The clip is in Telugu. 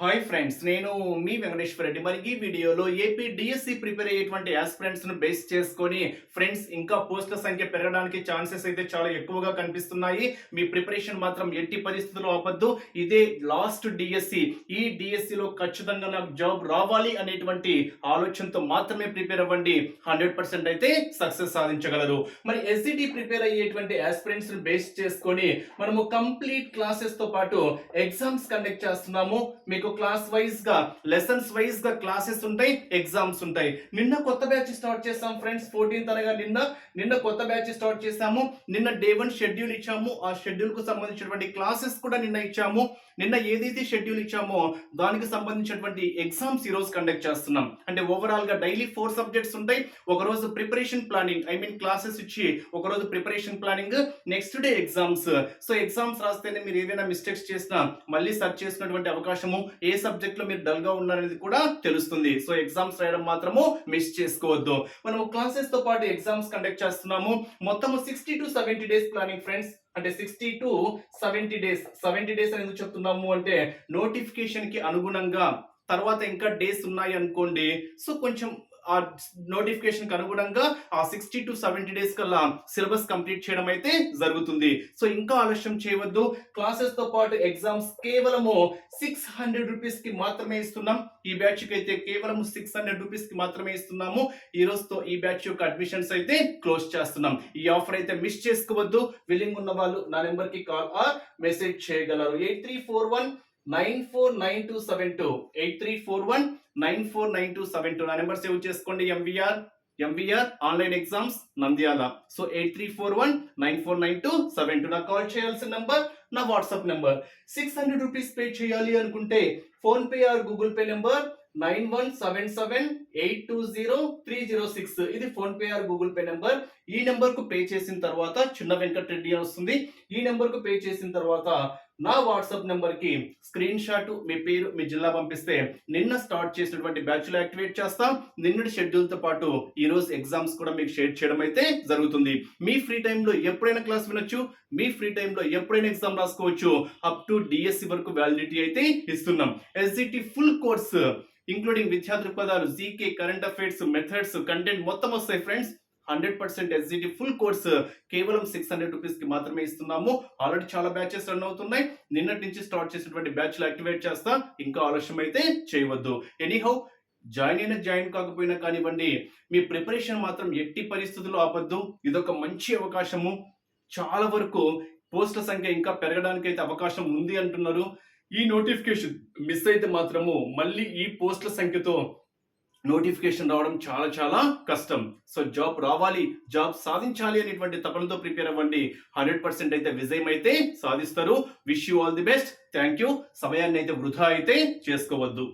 హాయ్ ఫ్రెండ్స్, నేను మీ వెంకటేశ్వర రెడ్డి. మరి ఈ వీడియోలో ఏపీ డిఎస్సి ప్రిపేర్ అయ్యేటువంటి ఆస్పిరెంట్స్ ను బేస్ చేసుకొని ఫ్రెండ్స్ ఇంకా పోస్టుల సంఖ్య పెరగడానికి ఛాన్సెస్ అయితే చాలా ఎక్కువగా కనిపిస్తున్నాయి. మీ ప్రిపరేషన్ మాత్రం ఎట్టి పరిస్థితుల్లో ఆపద్దు. ఇదే లాస్ట్ డిఎస్సి. ఈ డిఎస్సిలో ఖచ్చితంగా నాకు జాబ్ రావాలి అనేటువంటి ఆలోచనతో మాత్రమే ప్రిపేర్ అవ్వండి. 100% అయితే సక్సెస్ సాధించగలరు. మరి ఎస్సిటి ప్రిపేర్ అయ్యేటువంటి ఆస్పిరెంట్స్ ను బేస్ చేసుకొని మనము కంప్లీట్ క్లాసెస్ తో పాటు ఎగ్జామ్స్ కండక్ట్ చేస్తున్నాము. మీకు క్లాస్ వైజ్ గా లెసన్స్ వైజ్ గా క్లాసెస్ ఉంటాయి, ఎగ్జామ్స్ ఉంటాయి. నిన్న కొత్త బ్యాచ్ స్టార్ట్ చేసాం ఫ్రెండ్స్. 14th అనగా నిన్న కొత్త బ్యాచ్ స్టార్ట్ చేసాము. నిన్న డే 1 షెడ్యూల్ ఇచ్చాము. ఆ షెడ్యూల్ కు సంబంధించినటువంటి క్లాసెస్ కూడా నిన్న ఇచ్చాము. నిన్న ఏదైతే షెడ్యూల్ ఇచ్చామో దానికి సంబంధించినటువంటి ఎగ్జామ్స్ ఈ రోజు కండక్ట్ చేస్తున్నాం. అంటే ఓవరాల్ గా డైలీ 4 సబ్జెక్ట్స్ ఉంటాయి. ఒక రోజు ప్రిపరేషన్ ప్లానింగ్, క్లాసెస్ ఇచ్చి ఒక రోజు preparation planning, next day exams. So exams రాస్తేనే మీరు ఏదైనా మిస్టేక్స్ చేసినా మళ్ళీ సర్చ్ చేసుకునేటువంటి అవకాశము, ఏ సబ్జెక్ట్ లో మీరు డల్ గా ఉన్నారనేది కూడా తెలుస్తుంది. సో ఎగ్జామ్స్ రాయడం మాత్రము మిస్ చేసుకోవద్దు. మనము క్లాసెస్ తో పాటు ఎగ్జామ్స్ కండక్ట్ చేస్తున్నాము. మొత్తము 60 to 70 డేస్ ప్లానింగ్ ఫ్రెండ్స్. అంటే 60 to 70 డేస్. 70 డేస్ అని ఎందుకు చెప్తున్నాము అంటే నోటిఫికేషన్ కి అనుగుణంగా తర్వాత ఇంకా డేస్ ఉన్నాయి అనుకోండి, సో కొంచెం ఆ నోటిఫికేషన్ కి అనుగుణంగా ఆ 60 to 70 డేస్ కల్లా సిలబస్ కంప్లీట్ చేయడం అయితే జరుగుతుంది. సో ఇంకా ఆలస్యం చేయవద్దు. క్లాసెస్ తో పాటు ఎగ్జామ్స్ కేవలము 600 రూపీస్ కి మాత్రమే ఇస్తున్నాం. ఈ బ్యాచ్ కి అయితే కేవలం 600 రూపీస్ కి మాత్రమే ఇస్తున్నాము. ఈ రోజుతో ఈ బ్యాచ్ యొక్క అడ్మిషన్స్ అయితే క్లోజ్ చేస్తున్నాం. ఈ ఆఫర్ అయితే మిస్ చేసుకోవద్దు. విల్లింగ్ ఉన్న వాళ్ళు నా నెంబర్ కి కాల్ ఆర్ మెసేజ్ చేయగలరు. 8341949272 8341949272 నా నెంబర్ సేవ్ చేసుకోండి. MVR online exams Nandyal. So 8341949272 నా కాల్ చేయాల్సిన నంబర్, నా వాట్సాప్ నెంబర్. 600 రూపీస్ పే చేయాలి అనుకుంటే phone pay are Google pay number 9177820306. ఇది phone pay are Google pay number. ఈ నెంబర్ కు పే చేసిన తర్వాత చిన్న వెంకటరెడ్డి అని వస్తుంది. ఈ నెంబర్ కు పే చేసిన తర్వాత నా వాట్సాప్ నెంబర్ కి స్క్రీన్ షాట్, మీ పేరు, మీ జిల్లా పంపిస్తే నిన్న స్టార్ట్ చేసినటువంటి బ్యాచ్ లో యాక్టివేట్ చేస్తాం. నిన్నటి షెడ్యూల్ తో పాటు ఈ రోజు ఎగ్జామ్స్ కూడా మీకు షేర్ చేయడం అయితే జరుగుతుంది. మీ ఫ్రీ టైంలో ఎప్పుడైనా క్లాస్ వినొచ్చు, మీ ఫ్రీ టైంలో ఎప్పుడైనా ఎగ్జామ్ రాసుకోవచ్చు. అప్ టు డిఎస్సి వరకు వ్యాలిడిటీ అయితే ఇస్తున్నాం. ఎస్జిటి ఫుల్ కోర్స్ ఇంక్లూడింగ్ విద్యా దృక్పథాలు, GK, current affairs, methods, content మొత్తం వస్తాయి ఫ్రెండ్స్. 100% ఎస్జిటి ఫుల్ కోర్స్ కేవలం 600 రూపీస్ కి మాత్రమే ఇస్తున్నాము. ఆల్రెడీ చాలా బ్యాచెస్ రన్ అవుతున్నాయి. నిన్నటి నుంచి స్టార్ట్ చేసినటువంటి బ్యాచ్ లో యాక్టివేట్ చేస్తా. ఇంకా ఆలస్యం అయితే చేయవద్దు. ఎనీహౌ జాయిన్ కాకపోయినా కానివ్వండి, మీ ప్రిపరేషన్ మాత్రం ఎట్టి పరిస్థితుల్లో ఆపద్దు. ఇదొక మంచి అవకాశము. చాలా వరకు పోస్టుల సంఖ్య ఇంకా పెరగడానికి అయితే అవకాశం ఉంది అంటున్నారు. ఈ నోటిఫికేషన్ మిస్ అయితే మాత్రము మళ్ళీ ఈ పోస్టుల సంఖ్యతో నోటిఫికేషన్ రావడం చాలా చాలా కష్టం. సో జాబ్ రావాలి, జాబ్ సాధించాలి అనేటువంటి తపనతో ప్రిపేర్ అవ్వండి. 100% అయితే విజయం అయితే సాధిస్తారు. Wish you all the best. Thank you. సమయాన్ని అయితే వృధా అయితే చేసుకోవద్దు.